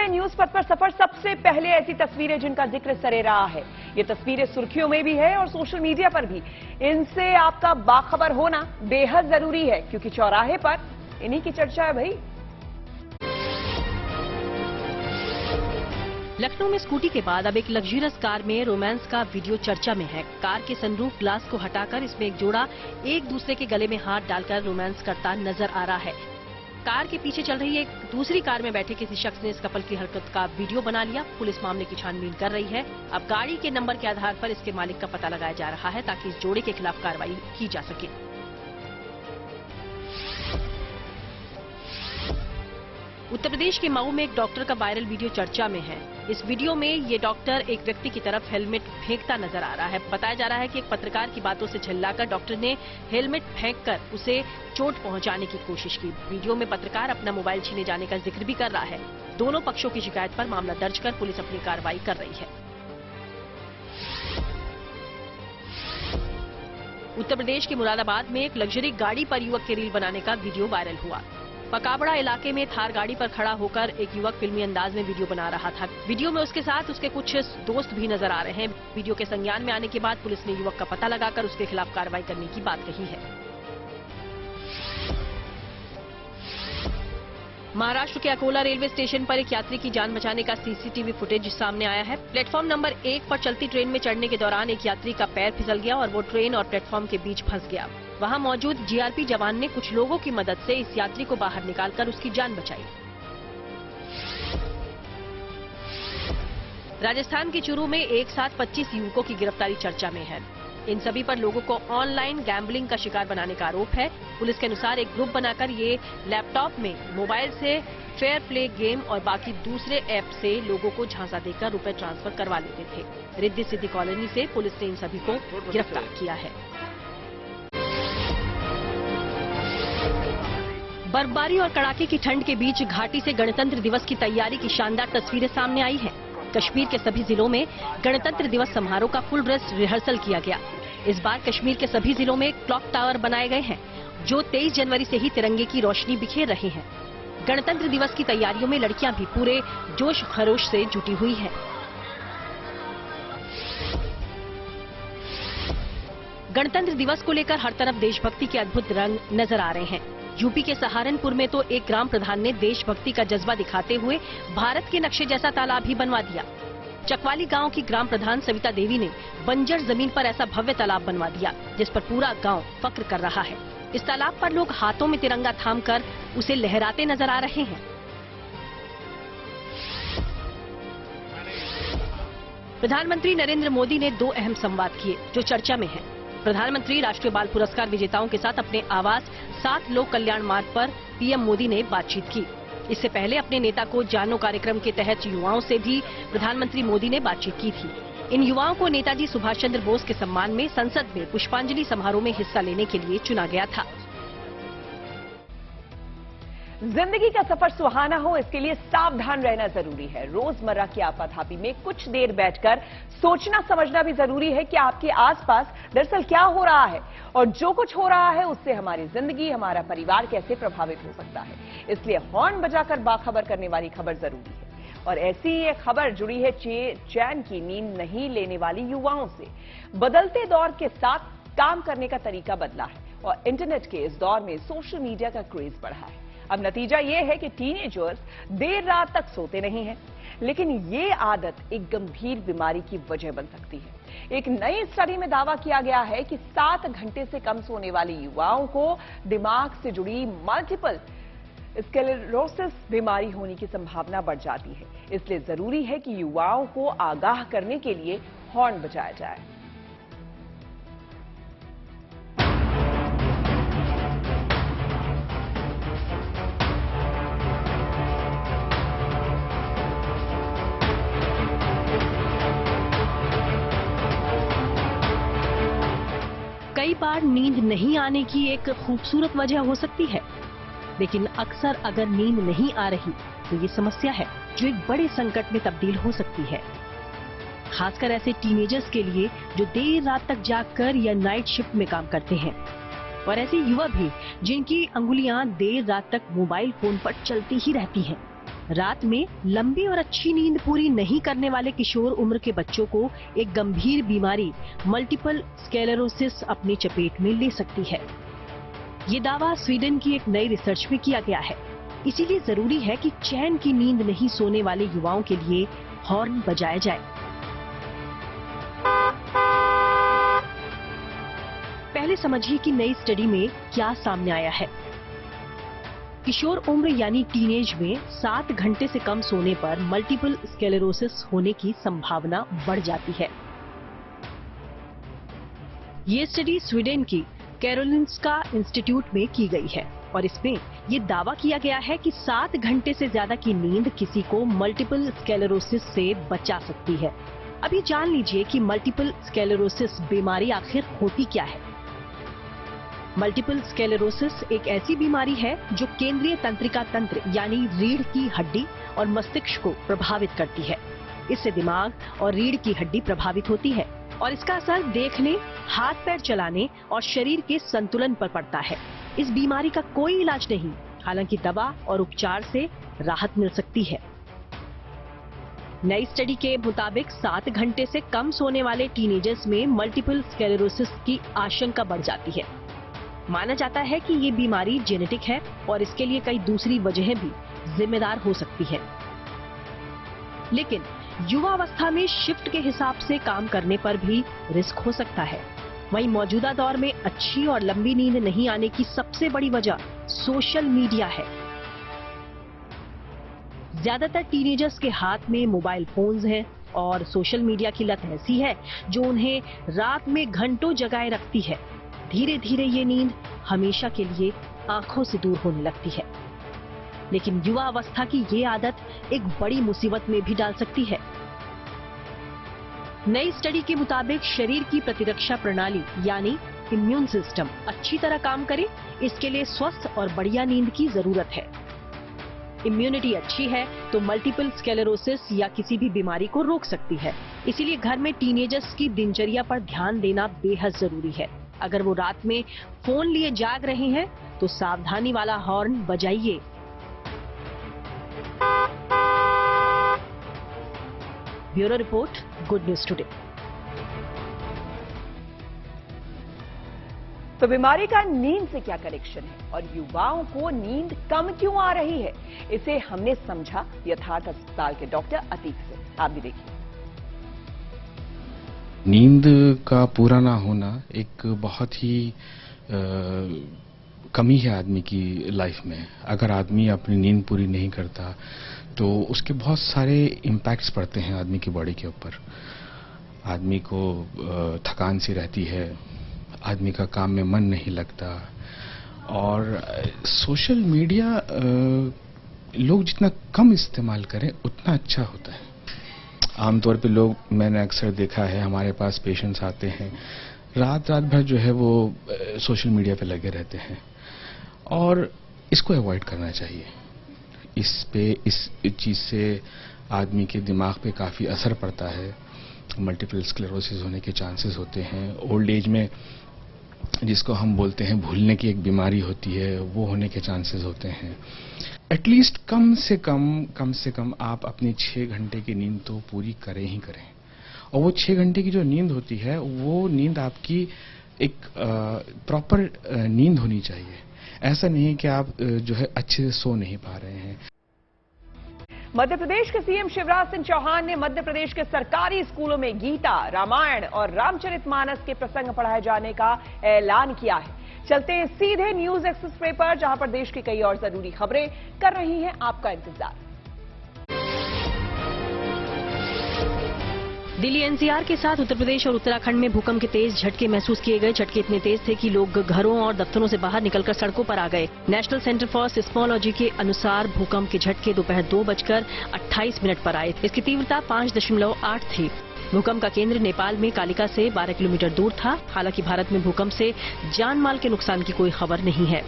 में न्यूज पथ पर सफर सबसे पहले ऐसी तस्वीरें जिनका जिक्र सरे रहा है। ये तस्वीरें सुर्खियों में भी है और सोशल मीडिया पर भी। इनसे आपका बाखबर होना बेहद जरूरी है, क्योंकि चौराहे पर इन्हीं की चर्चा है भाई। लखनऊ में स्कूटी के बाद अब एक लग्जरियस कार में रोमांस का वीडियो चर्चा में है। कार के सनरूफ ग्लास को हटाकर इसमें एक जोड़ा एक दूसरे के गले में हाथ डालकर रोमांस करता नजर आ रहा है। कार के पीछे चल रही एक दूसरी कार में बैठे किसी शख्स ने इस कपल की हरकत का वीडियो बना लिया। पुलिस मामले की छानबीन कर रही है। अब गाड़ी के नंबर के आधार पर इसके मालिक का पता लगाया जा रहा है, ताकि इस जोड़े के खिलाफ कार्रवाई की जा सके। उत्तर प्रदेश के मऊ में एक डॉक्टर का वायरल वीडियो चर्चा में है। इस वीडियो में ये डॉक्टर एक व्यक्ति की तरफ हेलमेट फेंकता नजर आ रहा है। बताया जा रहा है कि एक पत्रकार की बातों से झल्लाकर डॉक्टर ने हेलमेट फेंककर उसे चोट पहुंचाने की कोशिश की। वीडियो में पत्रकार अपना मोबाइल छीने जाने का जिक्र भी कर रहा है। दोनों पक्षों की शिकायत पर मामला दर्ज कर पुलिस अपनी कार्रवाई कर रही है। उत्तर प्रदेश के मुरादाबाद में एक लग्जरी गाड़ी पर युवक के रील बनाने का वीडियो वायरल हुआ। पकाबड़ा इलाके में थार गाड़ी पर खड़ा होकर एक युवक फिल्मी अंदाज में वीडियो बना रहा था। वीडियो में उसके साथ उसके कुछ दोस्त भी नजर आ रहे हैं। वीडियो के संज्ञान में आने के बाद पुलिस ने युवक का पता लगाकर उसके खिलाफ कार्रवाई करने की बात कही है। महाराष्ट्र के अकोला रेलवे स्टेशन पर एक यात्री की जान बचाने का सीसीटीवी फुटेज सामने आया है। प्लेटफॉर्म नंबर 1 पर चलती ट्रेन में चढ़ने के दौरान एक यात्री का पैर फिसल गया और वो ट्रेन और प्लेटफॉर्म के बीच फंस गया। वहां मौजूद जीआरपी जवान ने कुछ लोगों की मदद से इस यात्री को बाहर निकालकर उसकी जान बचाई। राजस्थान के चूरू में एक साथ 25 युवकों की गिरफ्तारी चर्चा में है। इन सभी पर लोगों को ऑनलाइन गैम्बलिंग का शिकार बनाने का आरोप है। पुलिस के अनुसार एक ग्रुप बनाकर ये लैपटॉप में मोबाइल से फेयर प्ले गेम और बाकी दूसरे ऐप से लोगों को झांसा देकर रुपए ट्रांसफर करवा लेते थे। रिद्धि सिद्धि कॉलोनी से पुलिस ने इन सभी को गिरफ्तार किया है। बर्फबारी और कड़ाके की ठंड के बीच घाटी से गणतंत्र दिवस की तैयारी की शानदार तस्वीरें सामने आई हैं। कश्मीर के सभी जिलों में गणतंत्र दिवस समारोह का फुल ड्रेस रिहर्सल किया गया। इस बार कश्मीर के सभी जिलों में क्लॉक टावर बनाए गए हैं, जो 23 जनवरी से ही तिरंगे की रोशनी बिखेर रहे हैं। गणतंत्र दिवस की तैयारियों में लड़कियां भी पूरे जोश खरोश से जुटी हुई हैं। गणतंत्र दिवस को लेकर हर तरफ देशभक्ति के अद्भुत रंग नजर आ रहे हैं। यूपी के सहारनपुर में तो एक ग्राम प्रधान ने देशभक्ति का जज्बा दिखाते हुए भारत के नक्शे जैसा तालाब ही बनवा दिया। चकवाली गांव की ग्राम प्रधान सविता देवी ने बंजर जमीन पर ऐसा भव्य तालाब बनवा दिया, जिस पर पूरा गांव फक्र कर रहा है। इस तालाब पर लोग हाथों में तिरंगा थामकर उसे लहराते नजर आ रहे हैं। प्रधानमंत्री नरेंद्र मोदी ने 2 अहम संवाद किए, जो चर्चा में हैं। प्रधानमंत्री राष्ट्रीय बाल पुरस्कार विजेताओं के साथ अपने आवास 7 लोक कल्याण मार्ग पर पीएम मोदी ने बातचीत की। इससे पहले अपने नेता को जानो कार्यक्रम के तहत युवाओं से भी प्रधानमंत्री मोदी ने बातचीत की थी। इन युवाओं को नेताजी सुभाष चंद्र बोस के सम्मान में संसद में पुष्पांजलि समारोह में हिस्सा लेने के लिए चुना गया था। जिंदगी का सफर सुहाना हो, इसके लिए सावधान रहना जरूरी है। रोजमर्रा की आपाधापी में कुछ देर बैठकर सोचना समझना भी जरूरी है कि आपके आसपास दरअसल क्या हो रहा है, और जो कुछ हो रहा है उससे हमारी जिंदगी, हमारा परिवार कैसे प्रभावित हो सकता है। इसलिए हॉर्न बजाकर बाखबर करने वाली खबर जरूरी है। और ऐसी ही एक खबर जुड़ी है चैन की नींद नहीं लेने वाली युवाओं से। बदलते दौर के साथ काम करने का तरीका बदला है और इंटरनेट के इस दौर में सोशल मीडिया का क्रेज बढ़ा है। अब नतीजा ये है कि टीनेजर्स देर रात तक सोते नहीं हैं, लेकिन ये आदत एक गंभीर बीमारी की वजह बन सकती है। एक नई स्टडी में दावा किया गया है कि 7 घंटे से कम सोने वाले युवाओं को दिमाग से जुड़ी मल्टीपल स्क्लेरोसिस बीमारी होने की संभावना बढ़ जाती है। इसलिए जरूरी है कि युवाओं को आगाह करने के लिए हॉर्न बजाया जाए। कई बार नींद नहीं आने की एक खूबसूरत वजह हो सकती है, लेकिन अक्सर अगर नींद नहीं आ रही तो ये समस्या है जो एक बड़े संकट में तब्दील हो सकती है। खासकर ऐसे टीनेजर्स के लिए जो देर रात तक जागकर या नाइट शिफ्ट में काम करते हैं, और ऐसे युवा भी जिनकी अंगुलियां देर रात तक मोबाइल फोन पर चलती ही रहती हैं। रात में लंबी और अच्छी नींद पूरी नहीं करने वाले किशोर उम्र के बच्चों को एक गंभीर बीमारी मल्टीपल स्क्लेरोसिस अपनी चपेट में ले सकती है। ये दावा स्वीडन की एक नई रिसर्च में किया गया है। इसीलिए जरूरी है कि चैन की नींद नहीं सोने वाले युवाओं के लिए हॉर्न बजाया जाए। पहले समझिए कि नई स्टडी में क्या सामने आया है। किशोर उम्र यानी टीनेज में 7 घंटे से कम सोने पर मल्टीपल स्क्लेरोसिस होने की संभावना बढ़ जाती है। ये स्टडी स्वीडन की कैरोलिंस्का इंस्टीट्यूट में की गई है और इसमें ये दावा किया गया है कि 7 घंटे से ज्यादा की नींद किसी को मल्टीपल स्क्लेरोसिस से बचा सकती है। अब ये जान लीजिए कि मल्टीपल स्क्लेरोसिस बीमारी आखिर होती क्या है। मल्टीपल स्क्लेरोसिस एक ऐसी बीमारी है जो केंद्रीय तंत्रिका तंत्र यानी रीढ़ की हड्डी और मस्तिष्क को प्रभावित करती है। इससे दिमाग और रीढ़ की हड्डी प्रभावित होती है और इसका असर देखने, हाथ पैर चलाने और शरीर के संतुलन पर पड़ता है। इस बीमारी का कोई इलाज नहीं, हालांकि दवा और उपचार से राहत मिल सकती है। नई स्टडी के मुताबिक 7 घंटे से कम सोने वाले टीनेजर्स में मल्टीपल स्क्लेरोसिस की आशंका बढ़ जाती है। माना जाता है कि ये बीमारी जेनेटिक है और इसके लिए कई दूसरी वजहें भी जिम्मेदार हो सकती है। लेकिन युवावस्था में शिफ्ट के हिसाब से काम करने पर भी रिस्क हो सकता है। वहीं मौजूदा दौर में अच्छी और लंबी नींद नहीं आने की सबसे बड़ी वजह सोशल मीडिया है। ज्यादातर टीनेजर्स के हाथ में मोबाइल फोन्स हैं और सोशल मीडिया की लत ऐसी है जो उन्हें रात में घंटों जगाए रखती है। धीरे धीरे ये नींद हमेशा के लिए आंखों से दूर होने लगती है। लेकिन युवा अवस्था की ये आदत एक बड़ी मुसीबत में भी डाल सकती है। नई स्टडी के मुताबिक शरीर की प्रतिरक्षा प्रणाली यानी इम्यून सिस्टम अच्छी तरह काम करे, इसके लिए स्वस्थ और बढ़िया नींद की जरूरत है। इम्यूनिटी अच्छी है तो मल्टीपल स्क्लेरोसिस या किसी भी बीमारी को रोक सकती है। इसीलिए घर में टीनेजर्स की दिनचर्या पर ध्यान देना बेहद जरूरी है। अगर वो रात में फोन लिए जाग रहे हैं तो सावधानी वाला हॉर्न बजाइए। Bureau report, good news today. तो बीमारी का नींद से क्या कनेक्शन है और युवाओं को नींद कम क्यों आ रही है, इसे हमने समझा यथार्थ अस्पताल के डॉक्टर अतीक से। आप भी देखिए। नींद का पूरा ना होना एक बहुत ही कमी है आदमी की लाइफ में। अगर आदमी अपनी नींद पूरी नहीं करता तो उसके बहुत सारे इम्पैक्ट्स पड़ते हैं आदमी की बॉडी के ऊपर। आदमी को थकान सी रहती है, आदमी का काम में मन नहीं लगता और सोशल मीडिया लोग जितना कम इस्तेमाल करें उतना अच्छा होता है। आमतौर पे लोग, मैंने अक्सर देखा है, हमारे पास पेशेंट्स आते हैं रात भर जो है वो सोशल मीडिया पे लगे रहते हैं और इसको अवॉइड करना चाहिए। इस चीज़ से आदमी के दिमाग पे काफ़ी असर पड़ता है। मल्टीपल स्क्लेरोसिस होने के चांसेस होते हैं। ओल्ड एज में जिसको हम बोलते हैं भूलने की एक बीमारी होती है, वो होने के चांसेस होते हैं। एटलीस्ट कम से कम आप अपनी 6 घंटे की नींद तो पूरी करें ही करें। और वो 6 घंटे की जो नींद होती है वो नींद आपकी एक प्रॉपर नींद होनी चाहिए। ऐसा नहीं है कि आप जो है अच्छे से सो नहीं पा रहे हैं। मध्य प्रदेश के सीएम शिवराज सिंह चौहान ने मध्य प्रदेश के सरकारी स्कूलों में गीता, रामायण और रामचरितमानस के प्रसंग पढ़ाए जाने का ऐलान किया है। चलते हैं सीधे न्यूज एक्सप्रेस पर, जहां पर देश की कई और जरूरी खबरें कर रही हैं आपका इंतजार। दिल्ली एनसीआर के साथ उत्तर प्रदेश और उत्तराखंड में भूकंप के तेज झटके महसूस किए गए। झटके इतने तेज थे कि लोग घरों और दफ्तरों से बाहर निकलकर सड़कों पर आ गए। नेशनल सेंटर फॉर सिस्मोलॉजी के अनुसार भूकंप के झटके दोपहर 2:28 पर आए। इसकी तीव्रता 5.8 थी। भूकंप का केंद्र नेपाल में कालिका से 12 किलोमीटर दूर था। हालांकि भारत में भूकंप से जान माल के नुकसान की कोई खबर नहीं है।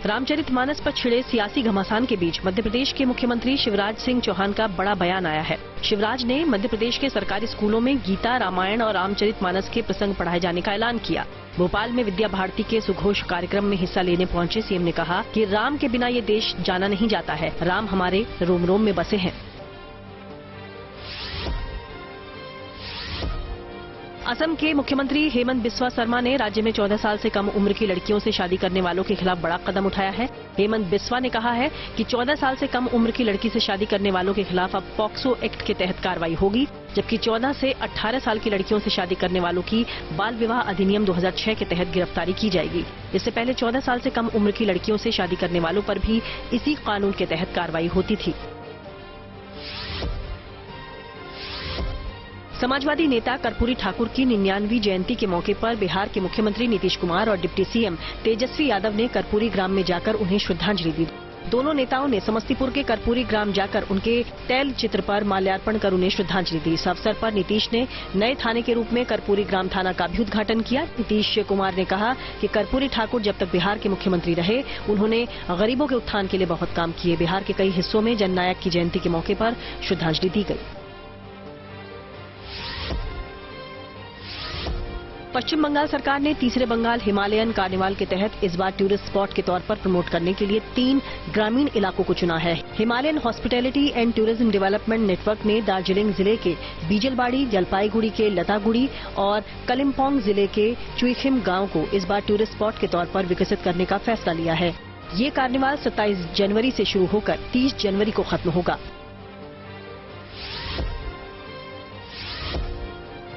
रामचरितमानस पर छिड़े सियासी घमासान के बीच मध्य प्रदेश के मुख्यमंत्री शिवराज सिंह चौहान का बड़ा बयान आया है। शिवराज ने मध्य प्रदेश के सरकारी स्कूलों में गीता, रामायण और रामचरितमानस के प्रसंग पढ़ाए जाने का ऐलान किया। भोपाल में विद्या भारती के सुघोष कार्यक्रम में हिस्सा लेने पहुंचे सीएम ने कहा कि राम के बिना ये देश जाना नहीं जाता है। राम हमारे रोम रोम में बसे हैं। असम के मुख्यमंत्री हेमंत बिस्वा शर्मा ने राज्य में 14 साल से कम उम्र की लड़कियों से शादी करने वालों के खिलाफ बड़ा कदम उठाया है। हेमंत बिस्वा ने कहा है कि 14 साल से कम उम्र की लड़की से शादी करने वालों के खिलाफ अब पॉक्सो एक्ट के तहत कार्रवाई होगी, जबकि 14 से 18 साल की लड़कियों से शादी करने वालों की बाल विवाह अधिनियम 2006 के तहत गिरफ्तारी की जाएगी। इससे पहले 14 साल से कम उम्र की लड़कियों से शादी करने वालों पर भी इसी कानून के तहत कार्रवाई होती थी। समाजवादी नेता कर्पूरी ठाकुर की 99वीं जयंती के मौके पर बिहार के मुख्यमंत्री नीतीश कुमार और डिप्टी सीएम तेजस्वी यादव ने कर्पूरी ग्राम में जाकर उन्हें श्रद्धांजलि दी। दोनों नेताओं ने समस्तीपुर के कर्पूरी ग्राम जाकर उनके तैल चित्र पर माल्यार्पण कर उन्हें श्रद्धांजलि दी। इस अवसर पर नीतीश ने नए थाने के रूप में कर्पूरी ग्राम थाना का भी उद्घाटन किया। नीतीश कुमार ने कहा कि कर्पूरी ठाकुर जब तक बिहार के मुख्यमंत्री रहे उन्होंने गरीबों के उत्थान के लिए बहुत काम किए। बिहार के कई हिस्सों में जननायक की जयंती के मौके पर श्रद्धांजलि दी गई। पश्चिम बंगाल सरकार ने तीसरे बंगाल हिमालयन कार्निवाल के तहत इस बार टूरिस्ट स्पॉट के तौर पर प्रमोट करने के लिए 3 ग्रामीण इलाकों को चुना है। Himalayan hospitality and tourism development network ने दार्जिलिंग जिले के बीजलबाड़ी, जलपाईगुड़ी के लतागुड़ी और कलिम्पोंग जिले के चुइखिम गांव को इस बार टूरिस्ट स्पॉट के तौर पर विकसित करने का फैसला लिया है। ये कार्निवाल 27 जनवरी से शुरू होकर 30 जनवरी को खत्म होगा।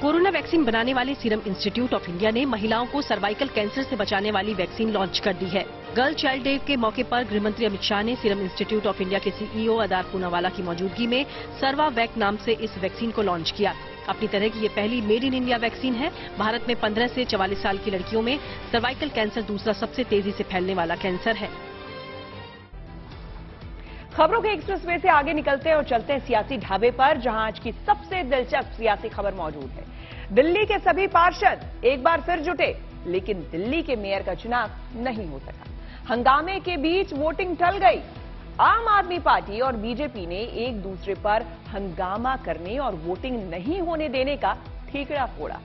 कोरोना वैक्सीन बनाने वाले सीरम इंस्टीट्यूट ऑफ इंडिया ने महिलाओं को सर्वाइकल कैंसर से बचाने वाली वैक्सीन लॉन्च कर दी है। गर्ल चाइल्ड डे के मौके पर गृहमंत्री अमित शाह ने सीरम इंस्टीट्यूट ऑफ इंडिया के सीईओ अदार पूनावाला की मौजूदगी में सर्वावैक नाम से इस वैक्सीन को लॉन्च किया। अपनी तरह की ये पहली मेड इन इंडिया वैक्सीन है। भारत में 15 से 44 साल की लड़कियों में सर्वाइकल कैंसर दूसरा सबसे तेजी से फैलने वाला कैंसर है। खबरों के एक्सप्रेसवे से आगे निकलते हैं और चलते हैं सियासी ढाबे पर, जहां आज की सबसे दिलचस्प सियासी खबर मौजूद है। दिल्ली के सभी पार्षद एक बार फिर जुटे, लेकिन दिल्ली के मेयर का चुनाव नहीं हो सका। हंगामे के बीच वोटिंग टल गई। आम आदमी पार्टी और बीजेपी ने एक दूसरे पर हंगामा करने और वोटिंग नहीं होने देने का ठीकरा फोड़ा।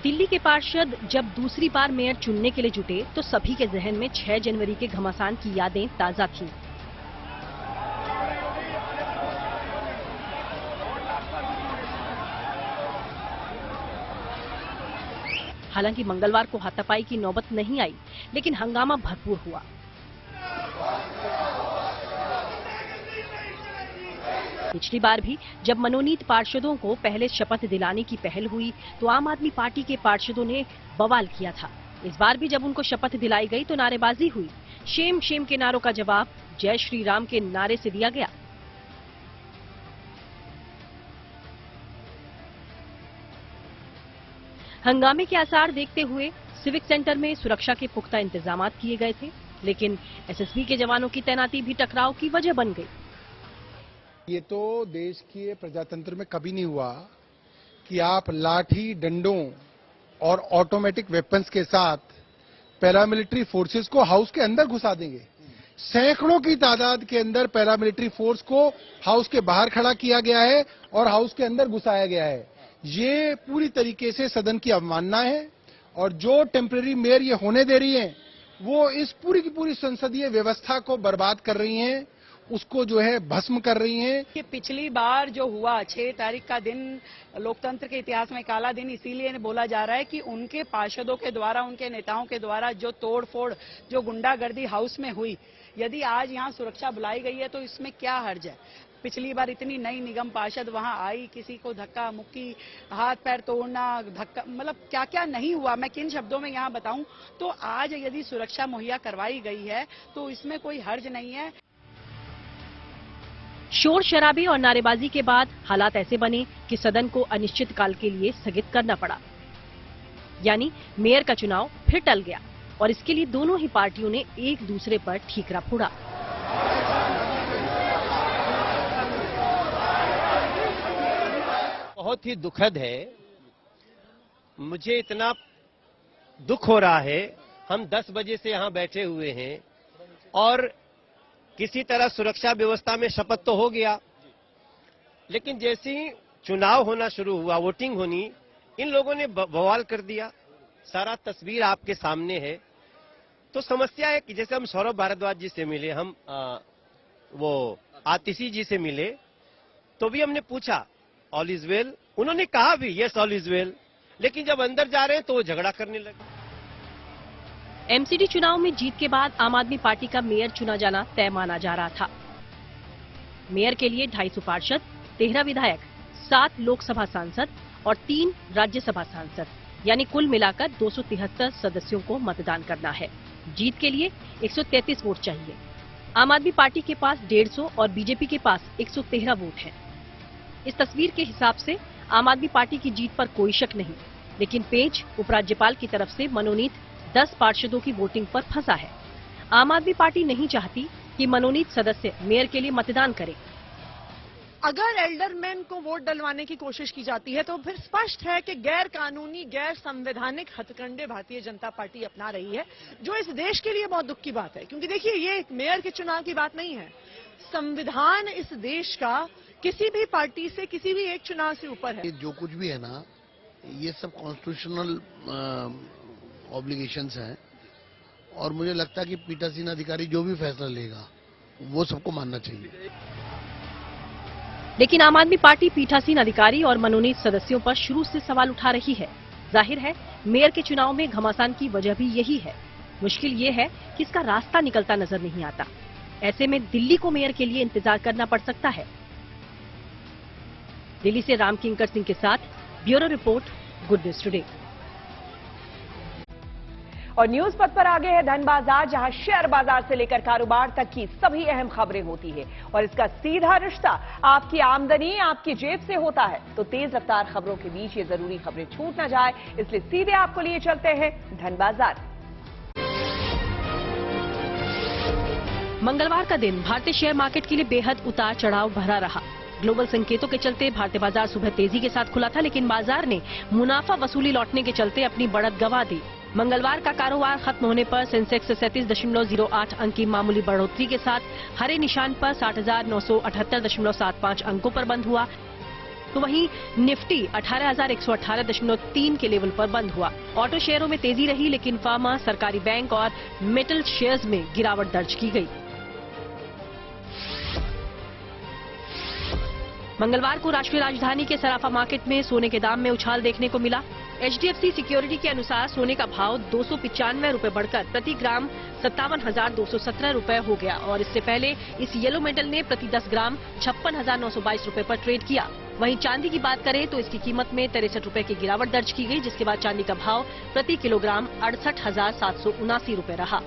दिल्ली के पार्षद जब दूसरी बार मेयर चुनने के लिए जुटे तो सभी के जहन में 6 जनवरी के घमासान की यादें ताजा थीं। हालांकि मंगलवार को हाथापाई की नौबत नहीं आई, लेकिन हंगामा भरपूर हुआ। पिछली बार भी जब मनोनीत पार्षदों को पहले शपथ दिलाने की पहल हुई तो आम आदमी पार्टी के पार्षदों ने बवाल किया था। इस बार भी जब उनको शपथ दिलाई गई तो नारेबाजी हुई। शेम शेम के नारों का जवाब जय श्री राम के नारे से दिया गया। हंगामे के आसार देखते हुए सिविक सेंटर में सुरक्षा के पुख्ता इंतजाम किए गए थे, लेकिन एसएसबी के जवानों की तैनाती भी टकराव की वजह बन गई। ये तो देश के प्रजातंत्र में कभी नहीं हुआ कि आप लाठी, डंडों और ऑटोमेटिक वेपन्स के साथ पैरामिलिट्री फोर्सेस को हाउस के अंदर घुसा देंगे। सैकड़ों की तादाद के अंदर पैरामिलिट्री फोर्स को हाउस के बाहर खड़ा किया गया है और हाउस के अंदर घुसाया गया है। ये पूरी तरीके से सदन की अवमानना है और जो टेम्परेरी मेयर ये होने दे रही हैं, वो इस पूरी की पूरी संसदीय व्यवस्था को बर्बाद कर रही हैं, उसको जो है भस्म कर रही हैं। ये पिछली बार जो हुआ 6 तारीख का दिन लोकतंत्र के इतिहास में काला दिन इसीलिए बोला जा रहा है कि उनके पार्षदों के द्वारा, उनके नेताओं के द्वारा जो तोड़फोड़, जो गुंडागर्दी हाउस में हुई, यदि आज यहाँ सुरक्षा बुलाई गई है तो इसमें क्या हर्ज है। पिछली बार इतनी नई निगम पार्षद वहां आई, किसी को धक्का मुक्की, हाथ पैर तोड़ना, धक्का, मतलब क्या क्या नहीं हुआ, मैं किन शब्दों में यहाँ बताऊं। तो आज यदि सुरक्षा मुहैया करवाई गई है तो इसमें कोई हर्ज नहीं है। शोर शराबे और नारेबाजी के बाद हालात ऐसे बने कि सदन को अनिश्चित काल के लिए स्थगित करना पड़ा। यानी मेयर का चुनाव फिर टल गया और इसके लिए दोनों ही पार्टियों ने एक दूसरे पर ठीकरा फोड़ा। बहुत ही दुखद है, मुझे इतना दुख हो रहा है। हम 10 बजे से यहाँ बैठे हुए हैं और किसी तरह सुरक्षा व्यवस्था में शपथ तो हो गया, लेकिन जैसे ही चुनाव होना शुरू हुआ, वोटिंग होनी, इन लोगों ने बवाल कर दिया। सारा तस्वीर आपके सामने है। तो समस्या है कि जैसे हम सौरभ भारद्वाज जी से मिले, हम वो आतिशी जी से मिले, तो भी हमने पूछा ऑल इज वेल, उन्होंने कहा भी यस ऑल इज वेल, लेकिन जब अंदर जा रहे हैं तो वो झगड़ा करने लगे। एमसीडी चुनाव में जीत के बाद आम आदमी पार्टी का मेयर चुना जाना तय माना जा रहा था। मेयर के लिए 250 पार्षद, 13 विधायक, 7 लोकसभा सांसद और 3 राज्यसभा सांसद, यानी कुल मिलाकर 273 सदस्यों को मतदान करना है। जीत के लिए 133 वोट चाहिए। आम आदमी पार्टी के पास 150 और बीजेपी के पास 113 वोट हैं। इस तस्वीर के हिसाब से आम आदमी पार्टी की जीत पर कोई शक नहीं, लेकिन पेंच उपराज्यपाल की तरफ से मनोनीत 10 पार्षदों की वोटिंग पर फंसा है। आम आदमी पार्टी नहीं चाहती कि मनोनीत सदस्य मेयर के लिए मतदान करें। अगर एल्डरमैन को वोट डलवाने की कोशिश की जाती है तो फिर स्पष्ट है कि गैर कानूनी, गैर संवैधानिक हथकंडे भारतीय जनता पार्टी अपना रही है, जो इस देश के लिए बहुत दुख की बात है। क्योंकि देखिए, ये एक मेयर के चुनाव की बात नहीं है। संविधान इस देश का किसी भी पार्टी से, किसी भी एक चुनाव से ऊपर है। जो कुछ भी है ना, ये सब कॉन्स्टिट्यूशनल ऑब्लिगेशंस हैं और मुझे लगता है कि पीठासीन अधिकारी जो भी फैसला लेगा वो सबको मानना चाहिए। लेकिन आम आदमी पार्टी पीठासीन अधिकारी और मनोनीत सदस्यों पर शुरू से सवाल उठा रही है। जाहिर है मेयर के चुनाव में घमासान की वजह भी यही है। मुश्किल ये है कि इसका रास्ता निकलता नजर नहीं आता। ऐसे में दिल्ली को मेयर के लिए इंतजार करना पड़ सकता है। दिल्ली से राम किंकर सिंह के साथ bureau report, good news today. और न्यूज पथ पर आगे है धन बाजार, जहां शेयर बाजार से लेकर कारोबार तक की सभी अहम खबरें होती है और इसका सीधा रिश्ता आपकी आमदनी, आपकी जेब से होता है। तो तेज रफ्तार खबरों के बीच ये जरूरी खबरें छूट ना जाए, इसलिए सीधे आपको लिए चलते हैं धन बाजार। मंगलवार का दिन भारतीय शेयर मार्केट के लिए बेहद उतार चढ़ाव भरा रहा। ग्लोबल संकेतों के चलते भारतीय बाजार सुबह तेजी के साथ खुला था, लेकिन बाजार ने मुनाफा वसूली लौटने के चलते अपनी बढ़त गंवा दी। मंगलवार का कारोबार खत्म होने पर सेंसेक्स 37.08 अंक की मामूली बढ़ोतरी के साथ हरे निशान पर 60,978.75 अंकों पर बंद हुआ। तो वहीं निफ्टी 18,118.3 के लेवल पर बंद हुआ। ऑटो शेयरों में तेजी रही, लेकिन फार्मा, सरकारी बैंक और मेटल शेयर्स में गिरावट दर्ज की गई। मंगलवार को राष्ट्रीय राजधानी के सराफा मार्केट में सोने के दाम में उछाल देखने को मिला। HDFC सिक्योरिटी के अनुसार सोने का भाव 295 रुपए बढ़कर प्रति ग्राम 57,217 रुपए हो गया और इससे पहले इस येलो मेटल ने प्रति 10 ग्राम 56,922 रुपए पर ट्रेड किया। वहीं चांदी की बात करें तो इसकी कीमत में 63 रुपए की गिरावट दर्ज की गई, जिसके बाद चांदी का भाव प्रति किलोग्राम 68,779 रुपए रहा।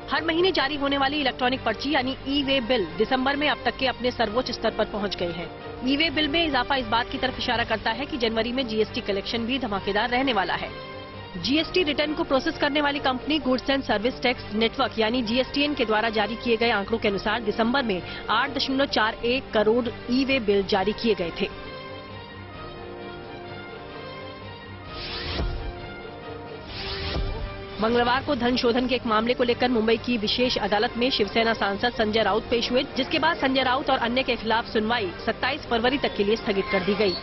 हर महीने जारी होने वाली इलेक्ट्रॉनिक पर्ची यानी ई-वे बिल दिसंबर में अब तक के अपने सर्वोच्च स्तर पर पहुंच गए हैं। ई-वे बिल में इजाफा इस बात की तरफ इशारा करता है कि जनवरी में जीएसटी कलेक्शन भी धमाकेदार रहने वाला है। जीएसटी रिटर्न को प्रोसेस करने वाली company goods and service tax network यानी जीएसटीएन के द्वारा जारी किए गए आंकड़ों के अनुसार दिसंबर में 8.41 करोड़ ई-वे बिल जारी किए गए थे। मंगलवार को धन शोधन के एक मामले को लेकर मुंबई की विशेष अदालत में शिवसेना सांसद संजय राउत पेश हुए, जिसके बाद संजय राउत और अन्य के खिलाफ सुनवाई 27 फरवरी तक के लिए स्थगित कर दी गई।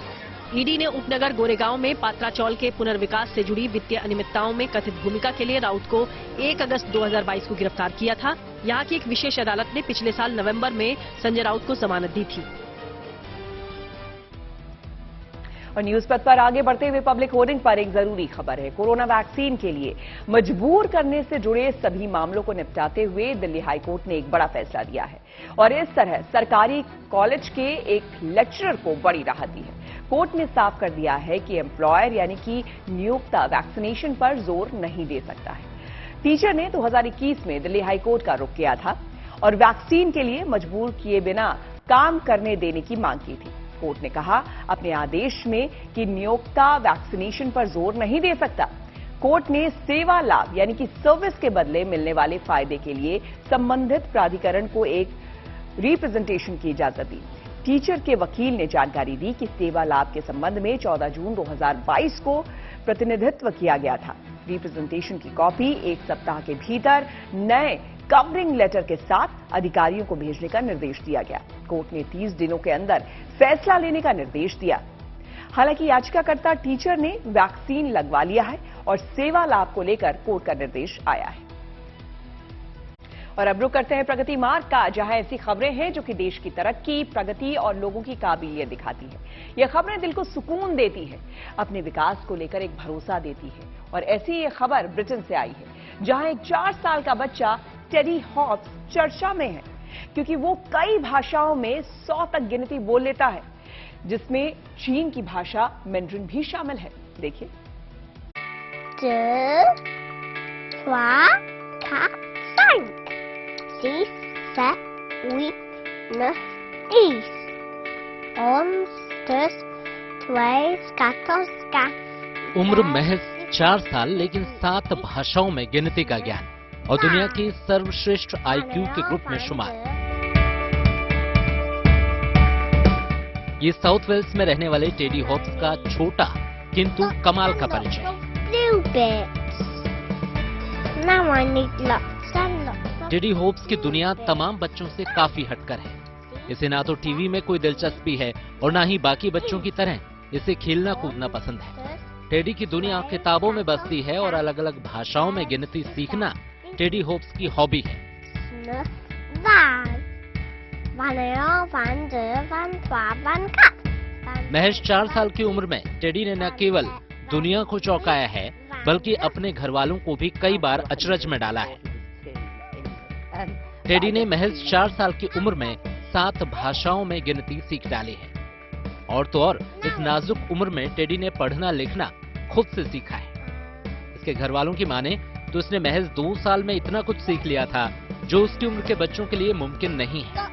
ईडी ने उपनगर गोरेगांव में पात्रा चौल के पुनर्विकास से जुड़ी वित्तीय अनियमितताओं में कथित भूमिका के लिए राउत को 1 अगस्त 2022 को गिरफ्तार किया था। यहां की एक विशेष अदालत ने पिछले साल नवंबर में संजय राउत को जमानत दी थी। और न्यूज पथ पर आगे बढ़ते हुए पब्लिक होर्डिंग पर एक जरूरी खबर है। कोरोना वैक्सीन के लिए मजबूर करने से जुड़े सभी मामलों को निपटाते हुए दिल्ली हाईकोर्ट ने एक बड़ा फैसला दिया है और इस तरह सरकारी कॉलेज के एक लेक्चरर को बड़ी राहत दी है। कोर्ट ने साफ कर दिया है कि एम्प्लॉयर यानी कि नियोक्ता वैक्सीनेशन पर जोर नहीं दे सकता है। टीचर ने 2021 में दिल्ली हाईकोर्ट का रुख किया था और वैक्सीन के लिए मजबूर किए बिना काम करने देने की मांग की थी। कोर्ट ने कहा अपने आदेश में कि नियोक्ता वैक्सीनेशन पर जोर नहीं दे सकता। कोर्ट ने सेवा लाभ यानी कि सर्विस के बदले मिलने वाले फायदे के लिए संबंधित प्राधिकरण को एक रिप्रेजेंटेशन की इजाजत दी। टीचर के वकील ने जानकारी दी कि सेवा लाभ के संबंध में 14 जून 2022 को प्रतिनिधित्व किया गया था। रिप्रेजेंटेशन की कॉपी एक सप्ताह के भीतर नए कवरिंग लेटर के साथ अधिकारियों को भेजने का निर्देश दिया गया। कोर्ट ने 30 दिनों के अंदर फैसला लेने का निर्देश दिया। हालांकि याचिकाकर्ता टीचर ने वैक्सीन लगवा लिया है और सेवा लाभ को लेकर कोर्ट का निर्देश आया है। और अब रुक करते हैं प्रगति मार्ग का, जहां ऐसी खबरें हैं जो कि देश की तरक्की, प्रगति और लोगों की काबिलियत दिखाती है। ये खबरें दिल को सुकून देती है, अपने विकास को लेकर एक भरोसा देती है। और ऐसी ये खबर ब्रिटेन से आई है, जहां एक 4 साल का बच्चा टेडी हॉप्स चर्चा में है, क्योंकि वो कई भाषाओं में 100 तक गिनती बोल लेता है, जिसमें चीन की भाषा मैंड्रिन भी शामिल है। देखिए। 2, 3, 4, 5, 6, 7, 8, 9, 10. 11, 12, 13. उम्र महज 4 साल, लेकिन 7 भाषाओं में गिनती का ज्ञान और दुनिया के सर्वश्रेष्ठ IQ के ग्रुप में शुमार। ये साउथ वेल्स में रहने वाले टेडी हॉप्स का छोटा किंतु कमाल का परिचय। टेडी हॉप्स की दुनिया तमाम बच्चों से काफी हटकर है। इसे ना तो टीवी में कोई दिलचस्पी है और ना ही बाकी बच्चों की तरह इसे खेलना कूदना पसंद है। टेडी की दुनिया किताबों में बसती है और अलग अलग भाषाओं में गिनती सीखना टेडी हॉप्स की हॉबी है। महज 4 साल की उम्र में टेडी ने न केवल दुनिया को चौंकाया है, बल्कि अपने घर वालों को भी कई बार अचरज में डाला है। टेडी ने महज 4 साल की उम्र में 7 भाषाओं में गिनती सीख डाली है। और तो और इस नाजुक उम्र में टेडी ने पढ़ना लिखना खुद से सीखा है। इसके घर वालों की माने तो इसने महज 2 साल में इतना कुछ सीख लिया था, जो उसकी उम्र के बच्चों के लिए मुमकिन नहीं है।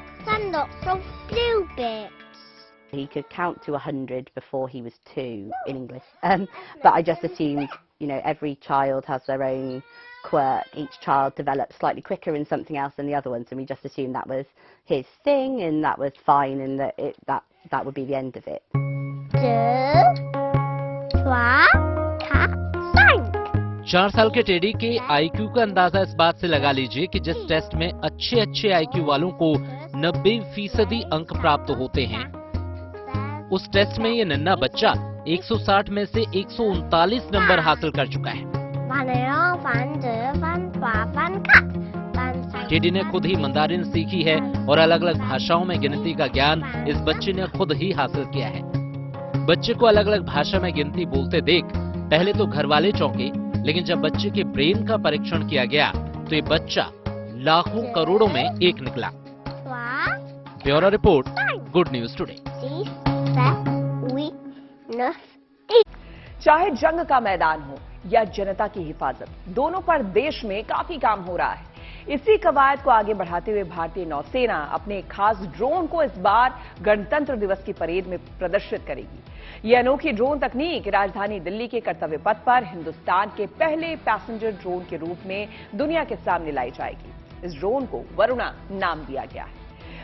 He could count to 100 before he was 2 in English, but I just assumed, every child has their own quirk. Each child develops slightly quicker in something else than the other ones, and we just assumed that was his thing, and that was fine, and that would be the end of it. 2, 3, 4. 4 साल के teddy के IQ का अंदाजा इस बात से लगा लीजिए कि जिस टेस्ट में अच्छे IQ वालों को 90% अंक प्राप्त होते हैं, उस टेस्ट में ये नन्हा बच्चा 160 में से 139 नंबर हासिल कर चुका है। टेडी ने खुद ही मंदारिन सीखी है और अलग अलग भाषाओं में गिनती का ज्ञान इस बच्चे ने खुद ही हासिल किया है। बच्चे को अलग अलग भाषा में गिनती बोलते देख पहले तो घर वाले चौंके, लेकिन जब बच्चे के ब्रेन का परीक्षण किया गया तो ये बच्चा लाखों करोड़ों में एक निकला। Bureau report, good news today. चाहे जंग का मैदान हो या जनता की हिफाजत, दोनों पर देश में काफी काम हो रहा है। इसी कवायद को आगे बढ़ाते हुए भारतीय नौसेना अपने खास ड्रोन को इस बार गणतंत्र दिवस की परेड में प्रदर्शित करेगी। यह अनोखी ड्रोन तकनीक राजधानी दिल्ली के कर्तव्य पथ पर हिंदुस्तान के पहले पैसेंजर ड्रोन के रूप में दुनिया के सामने लाई जाएगी। इस ड्रोन को वरुणा नाम दिया गया है।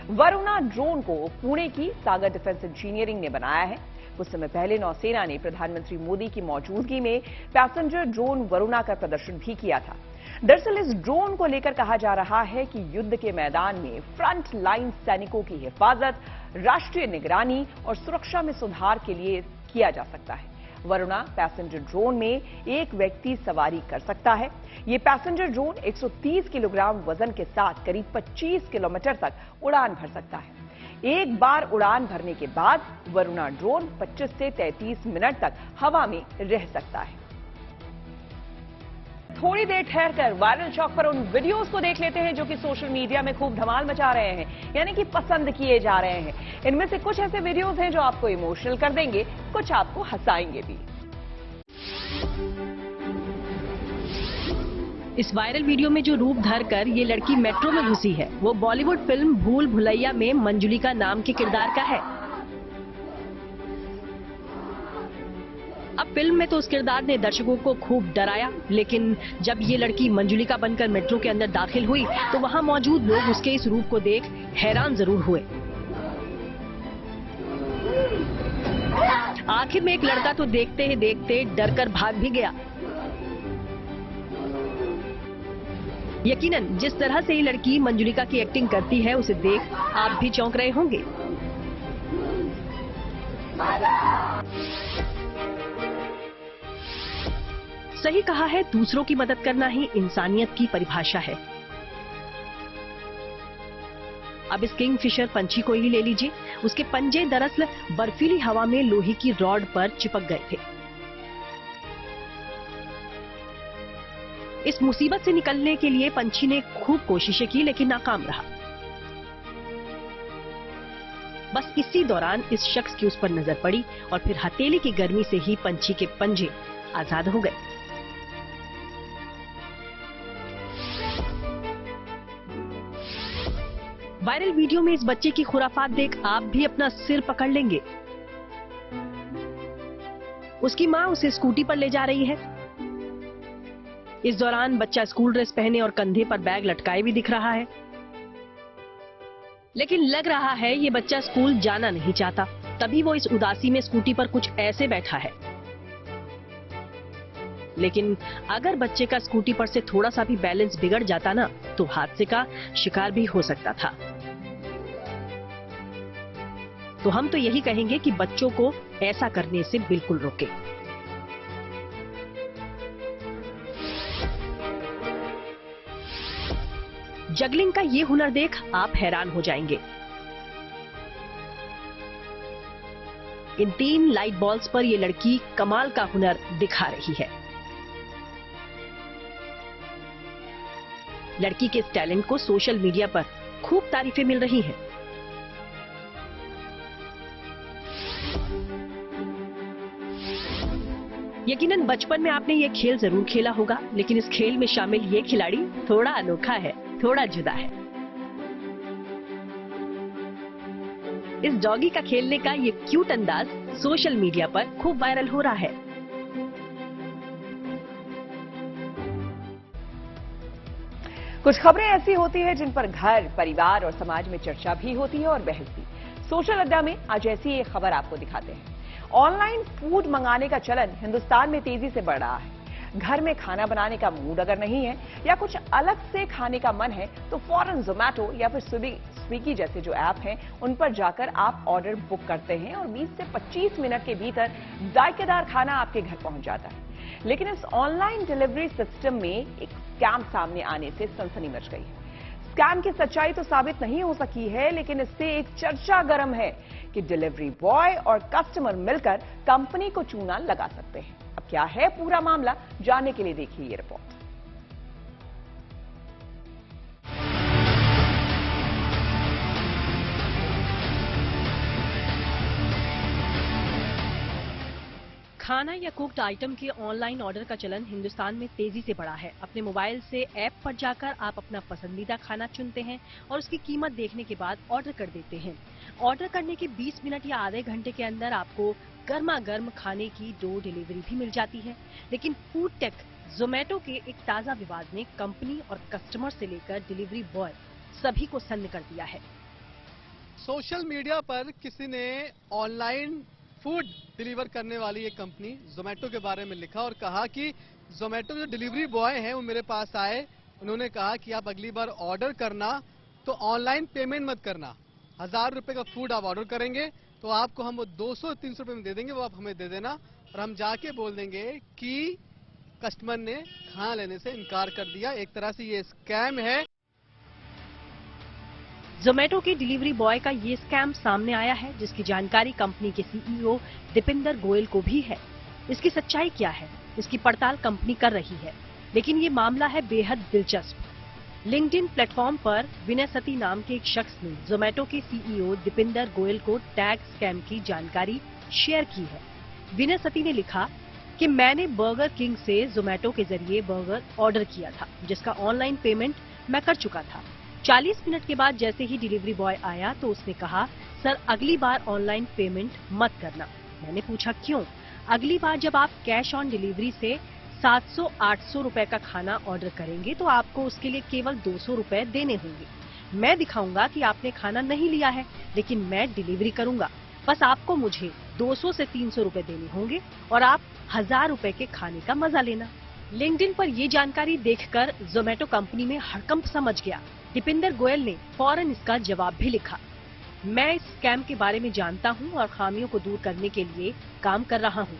वरुणा ड्रोन को पुणे की सागर डिफेंस इंजीनियरिंग ने बनाया है। कुछ समय पहले नौसेना ने प्रधानमंत्री मोदी की मौजूदगी में पैसेंजर ड्रोन वरुणा का प्रदर्शन भी किया था। दरअसल इस ड्रोन को लेकर कहा जा रहा है कि युद्ध के मैदान में फ्रंट लाइन सैनिकों की हिफाजत, राष्ट्रीय निगरानी और सुरक्षा में सुधार के लिए किया जा सकता है। वरुणा पैसेंजर ड्रोन में एक व्यक्ति सवारी कर सकता है। ये पैसेंजर ड्रोन 130 किलोग्राम वजन के साथ करीब 25 किलोमीटर तक उड़ान भर सकता है। एक बार उड़ान भरने के बाद वरुणा ड्रोन 25 से 33 मिनट तक हवा में रह सकता है। थोड़ी देर ठहरकर वायरल चौक पर उन वीडियोस को देख लेते हैं जो कि सोशल मीडिया में खूब धमाल मचा रहे हैं, यानी कि पसंद किए जा रहे हैं। इनमें से कुछ ऐसे वीडियोस हैं जो आपको इमोशनल कर देंगे, कुछ आपको हंसाएंगे भी। इस वायरल वीडियो में जो रूप धर कर ये लड़की मेट्रो में घुसी है वो बॉलीवुड फिल्म भूल भुलैया में मंजुलिका नाम के किरदार का है। अब फिल्म में तो उस किरदार ने दर्शकों को खूब डराया, लेकिन जब ये लड़की मंजुलिका बनकर मेट्रो के अंदर दाखिल हुई तो वहां मौजूद लोग उसके इस रूप को देख हैरान जरूर हुए। आखिर में एक लड़का तो देखते ही देखते डरकर भाग भी गया। यकीनन जिस तरह से ये लड़की मंजुलिका की एक्टिंग करती है उसे देख आप भी चौंक रहे होंगे। सही कहा है, दूसरों की मदद करना ही इंसानियत की परिभाषा है। अब इस किंगफिशर पंछी को ही ले लीजिए, उसके पंजे दरअसल बर्फीली हवा में लोहे की रॉड पर चिपक गए थे। इस मुसीबत से निकलने के लिए पंछी ने खूब कोशिशें की लेकिन नाकाम रहा। बस इसी दौरान इस शख्स की उस पर नजर पड़ी और फिर हथेली की गर्मी से ही पंछी के पंजे आजाद हो गए। वायरल वीडियो में इस बच्चे की खुराफात देख आप भी अपना सिर पकड़ लेंगे। उसकी मां उसे स्कूटी पर ले जा रही है। इस दौरान बच्चा स्कूल ड्रेस पहने और कंधे पर बैग लटकाए भी दिख रहा है, लेकिन लग रहा है ये बच्चा स्कूल जाना नहीं चाहता। तभी वो इस उदासी में स्कूटी पर कुछ ऐसे बैठा है। लेकिन अगर बच्चे का स्कूटी पर से थोड़ा सा भी बैलेंस बिगड़ जाता ना तो हादसे का शिकार भी हो सकता था। तो हम तो यही कहेंगे कि बच्चों को ऐसा करने से बिल्कुल रोकें। जगलिंग का ये हुनर देख आप हैरान हो जाएंगे। इन 3 लाइट बॉल्स पर ये लड़की कमाल का हुनर दिखा रही है। लड़की के इस टैलेंट को सोशल मीडिया पर खूब तारीफें मिल रही हैं। यकीनन बचपन में आपने ये खेल जरूर खेला होगा, लेकिन इस खेल में शामिल ये खिलाड़ी थोड़ा अनोखा है, थोड़ा जुदा है। इस डॉगी का खेलने का ये क्यूट अंदाज सोशल मीडिया पर खूब वायरल हो रहा है। कुछ खबरें ऐसी होती हैं जिन पर घर, परिवार और समाज में चर्चा भी होती है और बहस भी। सोशल अड्डा में आज ऐसी एक खबर आपको दिखाते हैं। ऑनलाइन फूड मंगाने का चलन हिंदुस्तान में तेजी से बढ़ रहा है। घर में खाना बनाने का मूड अगर नहीं है या कुछ अलग से खाने का मन है तो फौरन जोमैटो या फिर स्विगी जैसे जो ऐप हैं उन पर जाकर आप ऑर्डर बुक करते हैं और 20 से 25 मिनट के भीतर जायकेदार खाना आपके घर पहुंच जाता है। लेकिन इस ऑनलाइन डिलीवरी सिस्टम में एक स्कैम सामने आने से सनसनी मच गई है। स्कैम की सच्चाई तो साबित नहीं हो सकी है, लेकिन इससे एक चर्चा गर्म है कि डिलीवरी बॉय और कस्टमर मिलकर कंपनी को चूना लगा सकते हैं। अब क्या है पूरा मामला, जानने के लिए देखिए ये रिपोर्ट। खाना या कुक्ड आइटम के ऑनलाइन ऑर्डर का चलन हिंदुस्तान में तेजी से बढ़ा है। अपने मोबाइल से ऐप पर जाकर आप अपना पसंदीदा खाना चुनते हैं और उसकी कीमत देखने के बाद ऑर्डर कर देते हैं। ऑर्डर करने के 20 मिनट या आधे घंटे के अंदर आपको गर्मा गर्म खाने की डोर डिलीवरी भी मिल जाती है। लेकिन फूड टेक जोमैटो के एक ताजा विवाद ने कंपनी और कस्टमर से लेकर डिलीवरी बॉय सभी को सन्न कर दिया है। सोशल मीडिया पर किसी ने ऑनलाइन फूड डिलीवर करने वाली एक कंपनी जोमैटो के बारे में लिखा और कहा कि जोमैटो जो डिलीवरी बॉय हैं वो मेरे पास आए, उन्होंने कहा कि आप अगली बार ऑर्डर करना तो ऑनलाइन पेमेंट मत करना। 1000 रुपए का फूड आप ऑर्डर करेंगे तो आपको हम वो 200-300 रुपए में दे देंगे, वो आप हमें दे देना और हम जाके बोल देंगे कि कस्टमर ने खाना लेने से इनकार कर दिया। एक तरह से ये स्कैम है। जोमैटो के डिलीवरी बॉय का ये स्कैम सामने आया है, जिसकी जानकारी कंपनी के सीईओ दीपिंदर गोयल को भी है। इसकी सच्चाई क्या है, इसकी पड़ताल कंपनी कर रही है, लेकिन ये मामला है बेहद दिलचस्प। लिंक्डइन प्लेटफॉर्म पर विनय सती नाम के एक शख्स ने जोमैटो के सीईओ दीपिंदर गोयल को टैग स्कैम की जानकारी शेयर की है। विनय सती ने लिखा, कि मैंने बर्गर किंग से जोमेटो के जरिए बर्गर ऑर्डर किया था, जिसका ऑनलाइन पेमेंट मैं कर चुका था। 40 मिनट के बाद जैसे ही डिलीवरी बॉय आया तो उसने कहा, सर अगली बार ऑनलाइन पेमेंट मत करना। मैंने पूछा क्यों? अगली बार जब आप कैश ऑन डिलीवरी से 700-800 रुपए का खाना ऑर्डर करेंगे तो आपको उसके लिए केवल 200 रुपए देने होंगे। मैं दिखाऊंगा कि आपने खाना नहीं लिया है, लेकिन मैं डिलीवरी करूंगा। बस आपको मुझे 200 से 300 रुपए देने होंगे और आप 1000 रुपए के खाने का मजा लेना। लिंक्डइन पर ये जानकारी देखकर जोमेटो कंपनी में हड़कंप समझ गया। दीपिंदर गोयल ने फौरन इसका जवाब भी लिखा। मैं इस स्कैम के बारे में जानता हूं और खामियों को दूर करने के लिए काम कर रहा हूं।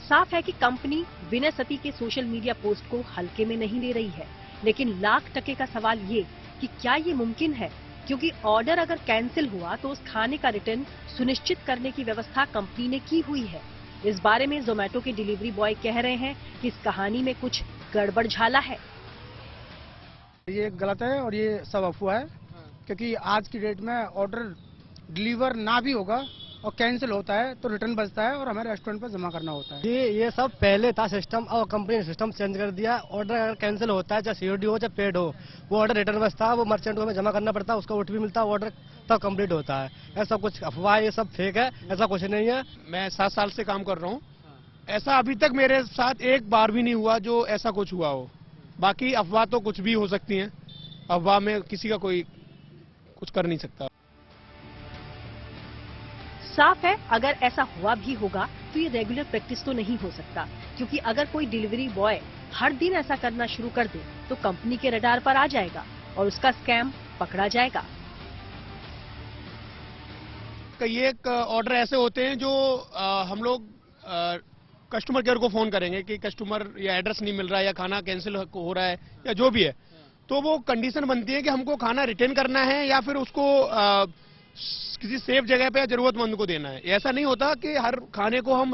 साफ है कि कंपनी विनय सती के सोशल मीडिया पोस्ट को हल्के में नहीं ले रही है, लेकिन लाख टके का सवाल ये कि क्या ये मुमकिन है, क्योंकि ऑर्डर अगर कैंसिल हुआ तो उस खाने का रिटर्न सुनिश्चित करने की व्यवस्था कंपनी ने की हुई है। इस बारे में जोमेटो के डिलीवरी बॉय कह रहे हैं कि इस कहानी में कुछ गड़बड़ झाला है। ये गलत है और ये सब अफवाह है, क्योंकि आज की डेट में ऑर्डर डिलीवर ना भी होगा और कैंसिल होता है तो रिटर्न बचता है और हमें रेस्टोरेंट पर जमा करना होता है। ये सब पहले था सिस्टम, और कंपनी ने सिस्टम चेंज कर दिया। ऑर्डर अगर कैंसिल होता है, चाहे सीओडी हो चाहे पेड हो, वो ऑर्डर रिटर्न बचता है, वो मर्चेंट को हमें जमा करना पड़ता है, उसका ओटीपी मिलता है, ऑर्डर तब कंप्लीट होता है। ऐसा कुछ अफवाह, ये सब फेक है, ऐसा कुछ नहीं है। मैं 7 साल से काम कर रहा हूँ, ऐसा अभी तक मेरे साथ एक बार भी नहीं हुआ जो ऐसा कुछ हुआ हो। बाकी अफवाह तो कुछ भी हो सकती है, अफवाह में किसी का कोई कुछ कर नहीं सकता। साफ है, अगर ऐसा हुआ भी होगा तो ये रेगुलर प्रैक्टिस तो नहीं हो सकता, क्योंकि अगर कोई डिलीवरी बॉय हर दिन ऐसा करना शुरू कर दे तो कंपनी के रडार पर आ जाएगा और उसका स्कैम पकड़ा जाएगा। कई एक ऑर्डर ऐसे होते हैं जो हम लोग कस्टमर केयर को फोन करेंगे कि कस्टमर या एड्रेस नहीं मिल रहा है या खाना कैंसिल हो रहा है या जो भी है, तो वो कंडीशन बनती है कि हमको खाना रिटर्न करना है या फिर उसको किसी सेफ जगह पे या जरूरतमंद को देना है। ऐसा नहीं होता कि हर खाने को हम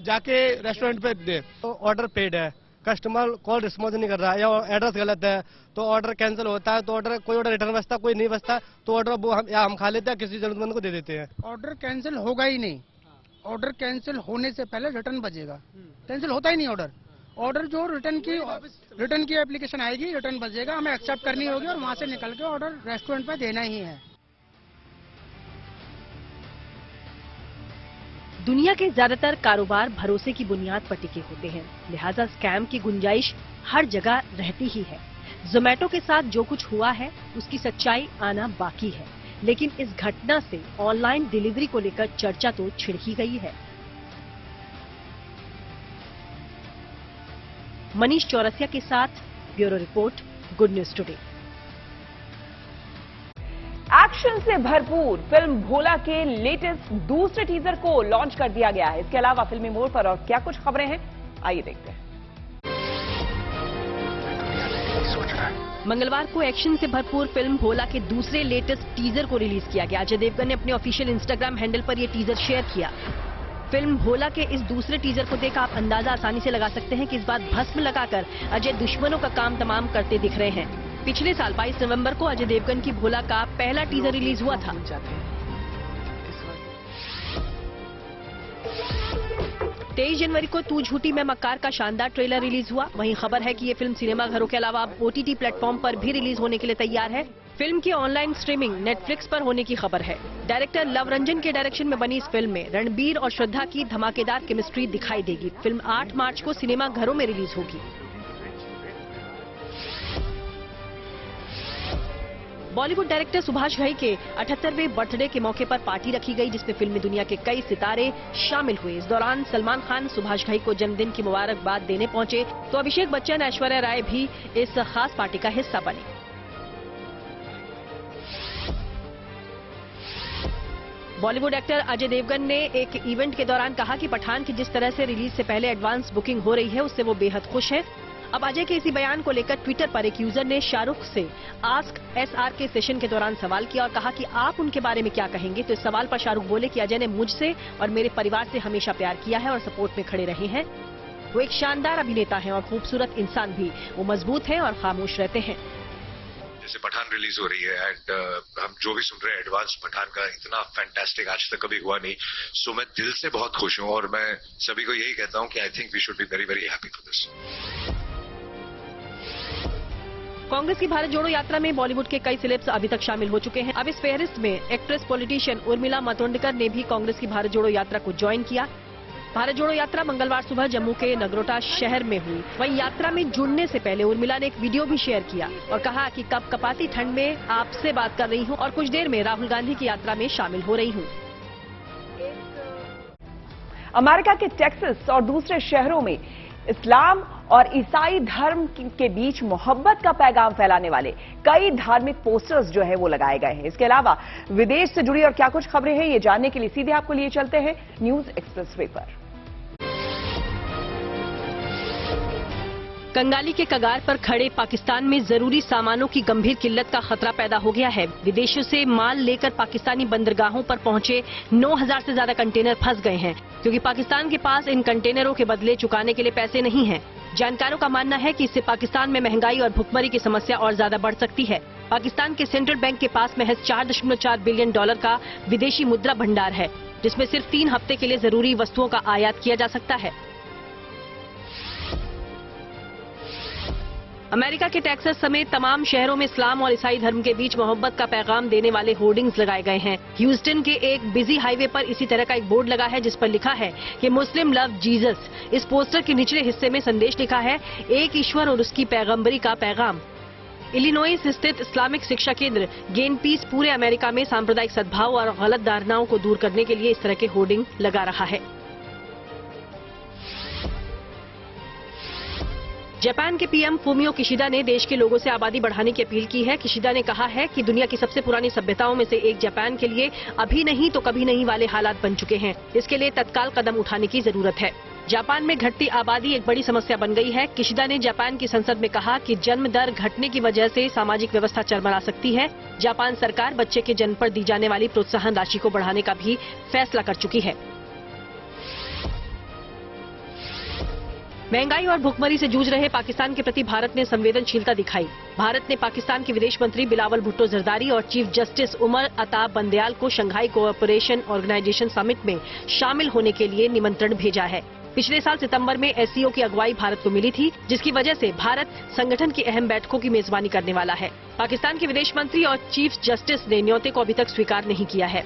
जाके रेस्टोरेंट पे दे। तो ऑर्डर पेड है, कस्टमर कॉल रिस्पॉन्स नहीं कर रहा है या एड्रेस गलत है, तो ऑर्डर कैंसिल होता है, तो ऑर्डर कोई ऑर्डर रिटर्न बचता, कोई नहीं बचता, तो ऑर्डर वो हम खा लेते हैं, किसी जरूरतमंद को दे देते हैं। ऑर्डर कैंसिल होगा ही नहीं, ऑर्डर कैंसिल होने से पहले रिटर्न बचेगा। कैंसिल होता ही नहीं ऑर्डर, ऑर्डर जो रिटर्न की एप्लीकेशन आएगी, रिटर्न बचेगा, हमें एक्सेप्ट करनी होगी और वहां से निकल के ऑर्डर रेस्टोरेंट पे देना ही है। दुनिया के ज्यादातर कारोबार भरोसे की बुनियाद पर टिके होते हैं, लिहाजा स्कैम की गुंजाइश हर जगह रहती ही है। जोमेटो के साथ जो कुछ हुआ है उसकी सच्चाई आना बाकी है, लेकिन इस घटना से ऑनलाइन डिलीवरी को लेकर चर्चा तो छिड़ ही गई है। मनीष चौरसिया के साथ bureau report, good news today. Action से भरपूर फिल्म भोला के लेटेस्ट दूसरे टीजर को लॉन्च कर दिया गया है। इसके अलावा फिल्मी मोड़ पर और क्या कुछ खबरें हैं, आइए देखते हैं। मंगलवार को एक्शन से भरपूर फिल्म भोला के दूसरे लेटेस्ट टीजर को रिलीज किया गया। अजय देवगन ने अपने ऑफिशियल इंस्टाग्राम हैंडल पर यह टीजर शेयर किया। फिल्म भोला के इस दूसरे टीजर को देख आप अंदाजा आसानी से लगा सकते हैं कि इस बार भस्म लगाकर अजय दुश्मनों का काम तमाम करते दिख रहे हैं। पिछले साल 22 नवंबर को अजय देवगन की भोला का पहला टीजर रिलीज हुआ था। 23 जनवरी को तू झूठी मैं मक्कार का शानदार ट्रेलर रिलीज हुआ। वहीं खबर है कि ये फिल्म सिनेमाघरों के अलावा अब OTT प्लेटफॉर्म पर भी रिलीज होने के लिए तैयार है। फिल्म की ऑनलाइन स्ट्रीमिंग नेटफ्लिक्स पर होने की खबर है। डायरेक्टर लव रंजन के डायरेक्शन में बनी इस फिल्म में रणबीर और श्रद्धा की धमाकेदार केमिस्ट्री दिखाई देगी। फिल्म 8 मार्च को सिनेमाघरों में रिलीज होगी। बॉलीवुड डायरेक्टर सुभाष घई के 78वें बर्थडे के मौके पर पार्टी रखी गई, जिसमें फिल्मी दुनिया के कई सितारे शामिल हुए। इस दौरान सलमान खान सुभाष घई को जन्मदिन की मुबारकबाद देने पहुंचे, तो अभिषेक बच्चन, ऐश्वर्या राय भी इस खास पार्टी का हिस्सा बने। बॉलीवुड एक्टर अजय देवगन ने एक इवेंट के दौरान कहा कि पठान की जिस तरह से रिलीज से पहले एडवांस बुकिंग हो रही है उससे वो बेहद खुश हैं। अब अजय के इसी बयान को लेकर ट्विटर पर एक यूजर ने शाहरुख से आस्क SR के सेशन के दौरान सवाल किया और कहा कि आप उनके बारे में क्या कहेंगे। तो इस सवाल पर शाहरुख बोले कि अजय ने मुझसे और मेरे परिवार से हमेशा प्यार किया है और सपोर्ट में खड़े रहे हैं। वो एक शानदार अभिनेता हैं और खूबसूरत इंसान भी। वो मजबूत हैं और खामोश रहते हैं। जैसे पठान रिलीज हो रही है एंड हम जो भी सुन रहे हैं एडवांस पठान का इतना फैंटास्टिक आज तक कभी हुआ नहीं। सो मैं दिल से बहुत खुश हूं और मैं सभी को यही कहता हूं कि I think we should be very very happy for this. Congress की भारत जोड़ो यात्रा में बॉलीवुड के कई सेलेब्स अभी तक शामिल हो चुके हैं। अब इस फेहरिस्त में एक्ट्रेस पॉलिटिशियन उर्मिला मातोंडकर ने भी कांग्रेस की भारत जोड़ो यात्रा को ज्वाइन किया। भारत जोड़ो यात्रा मंगलवार सुबह जम्मू के नगरोटा शहर में हुई। वहीं यात्रा में जुड़ने से पहले उर्मिला ने एक वीडियो भी शेयर किया और कहा कि कपकपाती ठंड में आपसे बात कर रही हूं और कुछ देर में राहुल गांधी की यात्रा में शामिल हो रही हूं। अमेरिका के टेक्सास और दूसरे शहरों में इस्लाम और ईसाई धर्म के बीच मोहब्बत का पैगाम फैलाने वाले कई धार्मिक पोस्टर्स जो है वो लगाए गए हैं। इसके अलावा विदेश से जुड़ी और क्या कुछ खबरें हैं ये जानने के लिए सीधे आपको लिए चलते हैं न्यूज एक्सप्रेसवे पर। कंगाली के कगार पर खड़े पाकिस्तान में जरूरी सामानों की गंभीर किल्लत का खतरा पैदा हो गया है। विदेशों से माल लेकर पाकिस्तानी बंदरगाहों पर पहुंचे 9,000 से ज्यादा कंटेनर फंस गए हैं क्योंकि पाकिस्तान के पास इन कंटेनरों के बदले चुकाने के लिए पैसे नहीं हैं। जानकारों का मानना है कि इससे पाकिस्तान में महंगाई और भुखमरी की समस्या और ज्यादा बढ़ सकती है। पाकिस्तान के सेंट्रल बैंक के पास महज $4.4 बिलियन का विदेशी मुद्रा भंडार है, जिसमें सिर्फ 3 हफ्ते के लिए जरूरी वस्तुओं का आयात किया जा सकता है। अमेरिका के टेक्सास समेत तमाम शहरों में इस्लाम और ईसाई धर्म के बीच मोहब्बत का पैगाम देने वाले होर्डिंग्स लगाए गए हैं। ह्यूस्टन के एक बिजी हाईवे पर इसी तरह का एक बोर्ड लगा है जिस पर लिखा है कि मुस्लिम लव जीसस। इस पोस्टर के निचले हिस्से में संदेश लिखा है, एक ईश्वर और उसकी पैगंबरी का पैगाम। इलिनॉइस स्थित इस्लामिक शिक्षा केंद्र गेन पीस पूरे अमेरिका में सांप्रदायिक सद्भाव और गलत धारणाओं को दूर करने के लिए इस तरह के होर्डिंग लगा रहा है। जापान के पीएम फूमियो किशिडा ने देश के लोगों से आबादी बढ़ाने की अपील की है। किशिडा ने कहा है कि दुनिया की सबसे पुरानी सभ्यताओं में से एक जापान के लिए अभी नहीं तो कभी नहीं वाले हालात बन चुके हैं। इसके लिए तत्काल कदम उठाने की जरूरत है। जापान में घटती आबादी एक बड़ी समस्या बन गई है। किशिडा ने जापान की संसद में कहा कि जन्म दर घटने की वजह से सामाजिक व्यवस्था चरमरा सकती है। जापान सरकार बच्चे के जन्म पर दी जाने वाली प्रोत्साहन राशि को बढ़ाने का भी फैसला कर चुकी है। महंगाई और भुखमरी से जूझ रहे पाकिस्तान के प्रति भारत ने संवेदनशीलता दिखाई। भारत ने पाकिस्तान के विदेश मंत्री बिलावल भुट्टो जरदारी और चीफ जस्टिस उमर अता बंदयाल को शंघाई कोऑपरेशन ऑर्गेनाइजेशन समिट में शामिल होने के लिए निमंत्रण भेजा है। पिछले साल सितंबर में एससीओ की अगुवाई भारत को मिली थी, जिसकी वजह से भारत संगठन की अहम बैठकों की मेजबानी करने वाला है। पाकिस्तान के विदेश मंत्री और चीफ जस्टिस ने न्योते को अभी तक स्वीकार नहीं किया है।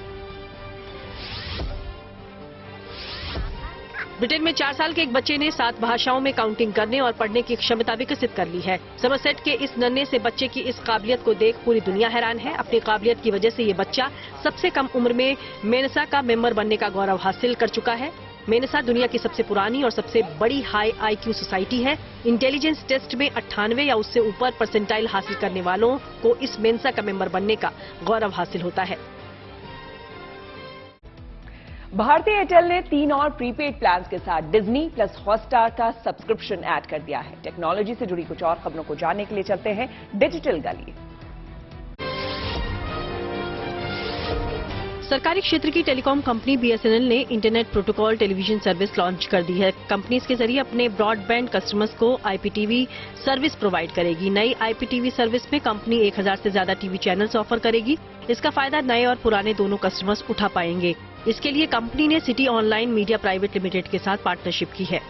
ब्रिटेन में 4 साल के एक बच्चे ने 7 भाषाओं में काउंटिंग करने और पढ़ने की क्षमता विकसित कर ली है। समरसेट के इस नन्हे से बच्चे की इस काबिलियत को देख पूरी दुनिया हैरान है। अपनी काबिलियत की वजह से ये बच्चा सबसे कम उम्र में मेनसा का मेंबर बनने का गौरव हासिल कर चुका है। मेनसा दुनिया की सबसे पुरानी और सबसे बड़ी हाई IQ सोसाइटी है। इंटेलिजेंस टेस्ट में 98 या उससे ऊपर परसेंटाइल हासिल करने वालों को इस मेनसा का मेंबर बनने का गौरव हासिल होता है। भारतीय एयरटेल ने 3 और प्रीपेड प्लान्स के साथ डिज्नी प्लस हॉटस्टार का सब्सक्रिप्शन ऐड कर दिया है। टेक्नोलॉजी से जुड़ी कुछ और खबरों को जानने के लिए चलते हैं डिजिटल गली। सरकारी क्षेत्र की टेलीकॉम कंपनी BSNL ने internet protocol television service launch कर दी है। कंपनी इसके जरिए अपने ब्रॉडबैंड कस्टमर्स को IPTV सर्विस प्रोवाइड करेगी। नई IPTV सर्विस में कंपनी 1000 से ज्यादा टीवी चैनल्स ऑफर करेगी। इसका फायदा नए और पुराने दोनों कस्टमर्स उठा पाएंगे। इसके लिए कंपनी ने city online media private limited के साथ पार्टनरशिप की है।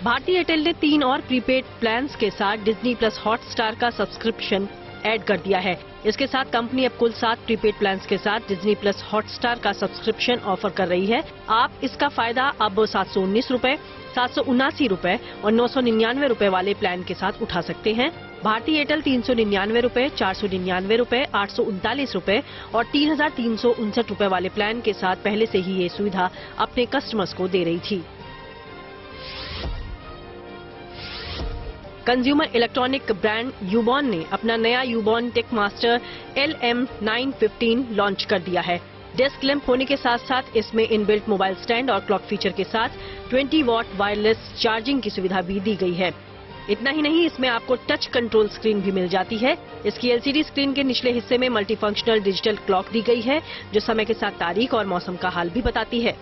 भारतीय एयरटेल ने 3 और प्रीपेड प्लान्स के साथ डिज्नी प्लस हॉटस्टार का सब्सक्रिप्शन ऐड कर दिया है। इसके साथ कंपनी अब कुल 7 प्रीपेड प्लान्स के साथ डिज्नी प्लस हॉटस्टार का सब्सक्रिप्शन ऑफर कर रही है। आप इसका फायदा अब 719 रुपए, 779 रुपए और 999 रुपए वाले प्लान के साथ उठा सकते हैं। भारतीय एयरटेल 399 रुपए, 499 रुपए, 839 रुपए और 3359 रुपए वाले प्लान के साथ पहले से ही ये सुविधा अपने कस्टमर्स को दे रही थी। कंज्यूमर इलेक्ट्रॉनिक ब्रांड यूबॉन ने अपना नया यूबॉन टेक मास्टर LM915 लॉन्च कर दिया है। डेस्क लैंप होने के साथ साथ इसमें इनबिल्ट मोबाइल स्टैंड और क्लॉक फीचर के साथ 20 वॉट वायरलेस चार्जिंग की सुविधा भी दी गई है। इतना ही नहीं, इसमें आपको टच कंट्रोल स्क्रीन भी मिल जाती है। इसकी LCD स्क्रीन के निचले हिस्से में मल्टीफंक्शनल डिजिटल क्लॉक दी गई है, जो समय के साथ तारीख और मौसम का हाल भी बताती है।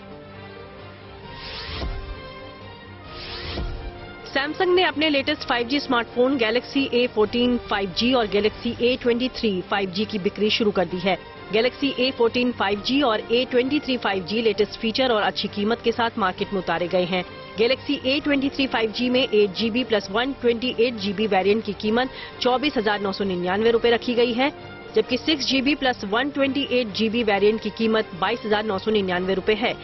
सैमसंग ने अपने latest 5G smartphone Galaxy A14 5G और गैलेक्सी A23 5G की बिक्री शुरू कर दी है। गैलेक्सी A14 5G और A23 5G लेटेस्ट फीचर और अच्छी कीमत के साथ मार्केट में उतारे गए हैं। गैलेक्सी A23 5G में 8GB प्लस 128GB वेरिएंट की कीमत 24,999 रुपए रखी गई है, जबकि 6GB प्लस 128GB वेरिएंट की कीमत 22,999 रुपए है।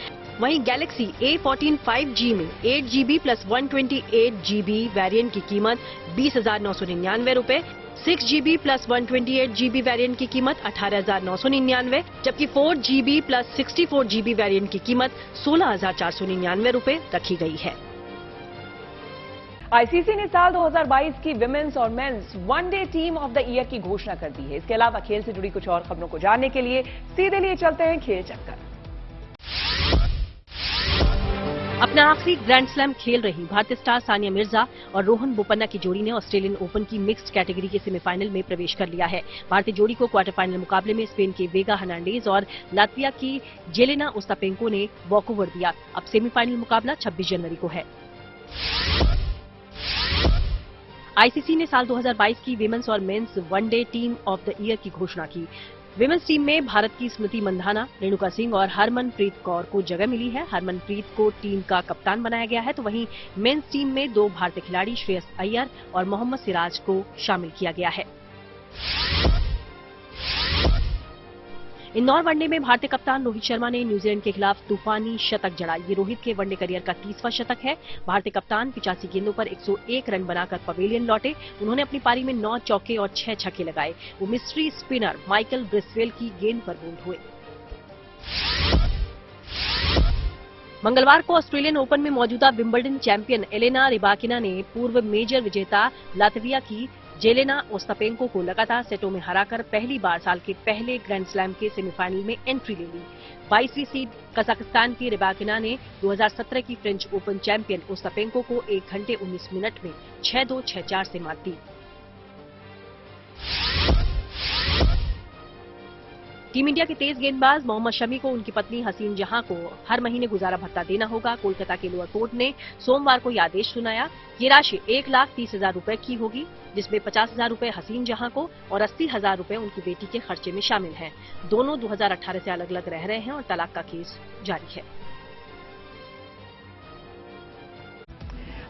वहीं गैलेक्सी A14 5G में 8GB प्लस 128GB वेरिएंट की कीमत 20,999 रुपए, 6GB प्लस 128GB वेरिएंट की कीमत 18,999, जबकि 4GB प्लस 64GB वेरिएंट की कीमत 16,499 रुपए रखी गई है। आईसीसी ने साल 2022 की विमेंस और men's one day team of the year की घोषणा कर दी है। इसके अलावा खेल से जुड़ी कुछ और खबरों को जानने के लिए सीधे लिए चलते हैं खेल चक्कर। अपना आखिरी ग्रैंड स्लैम खेल रही भारतीय स्टार सानिया मिर्जा और रोहन बोपन्ना की जोड़ी ने ऑस्ट्रेलियन ओपन की मिक्स्ड कैटेगरी के सेमीफाइनल में प्रवेश कर लिया है। भारतीय जोड़ी को क्वार्टर फाइनल मुकाबले में स्पेन के वेगा हर्नांडेज और लातविया की जेलेना ओस्तापेंको ने वॉकओवर दिया। अब सेमीफाइनल मुकाबला 26 जनवरी को है। आईसीसी ने साल 2022 की विमेंस और men's one day team of the year की घोषणा की। विमेंस टीम में भारत की स्मृति मंधाना, रेणुका सिंह और हरमनप्रीत कौर को जगह मिली है। हरमनप्रीत को टीम का कप्तान बनाया गया है, तो वहीं मेंस टीम में 2 भारतीय खिलाड़ी श्रेयस अय्यर और मोहम्मद सिराज को शामिल किया गया है। इंदौर वनडे में भारतीय कप्तान रोहित शर्मा ने न्यूजीलैंड के खिलाफ तूफानी शतक जड़ा। ये रोहित के वनडे करियर का 30वां शतक है। भारतीय कप्तान 85 गेंदों पर 101 रन बनाकर पवेलियन लौटे। उन्होंने अपनी पारी में 9 चौके और 6 छक्के लगाए। वो मिस्ट्री स्पिनर माइकल ब्रिस्वेल की गेंद पर बोल्ड हुए। मंगलवार को ऑस्ट्रेलियन ओपन में मौजूदा विंबलडन चैंपियन एलेना रिबाकिना ने पूर्व मेजर विजेता लातविया की जेलेना ओस्तापेंको को लगातार सेटों में हराकर पहली बार साल के पहले ग्रैंड स्लैम के सेमीफाइनल में एंट्री ले ली। 22वीं सीड कजाकिस्तान की रिबाकिना ने 2017 की फ्रेंच ओपन चैंपियन ओस्तापेंको को 1 घंटे 19 मिनट में 6-2, 6-4 से मात दी। टीम इंडिया के तेज गेंदबाज मोहम्मद शमी को उनकी पत्नी हसीन जहां को हर महीने गुजारा भत्ता देना होगा। कोलकाता के लोअर कोर्ट ने सोमवार को यह आदेश सुनाया। ये राशि 1,30,000 रुपए की होगी, जिसमें 50,000 रुपए हसीन जहां को और 80,000 रुपए उनकी बेटी के खर्चे में शामिल हैं। दोनों 2018 से अलग अलग रह रहे हैं और तलाक का केस जारी है।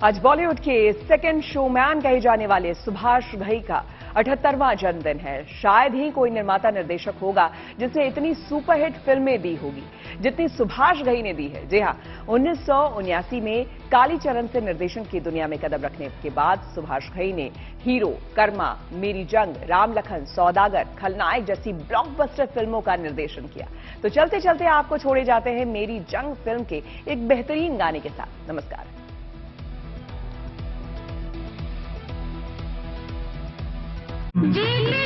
आज बॉलीवुड के सेकंड शोमैन कहे जाने वाले सुभाष घई का 78वां जन्मदिन है। शायद ही कोई निर्माता निर्देशक होगा जिसने इतनी सुपरहिट फिल्में दी होगी जितनी सुभाष घई ने दी है। जी हां, 1979 में कालीचरण से निर्देशन की दुनिया में कदम रखने के बाद सुभाष घई ने हीरो, कर्मा, मेरी जंग, राम लखन, सौदागर, खलनायक जैसी ब्लॉकबस्टर फिल्मों का निर्देशन किया। तो चलते चलते आपको छोड़े जाते हैं मेरी जंग फिल्म के एक बेहतरीन गाने के साथ। नमस्कार। दिल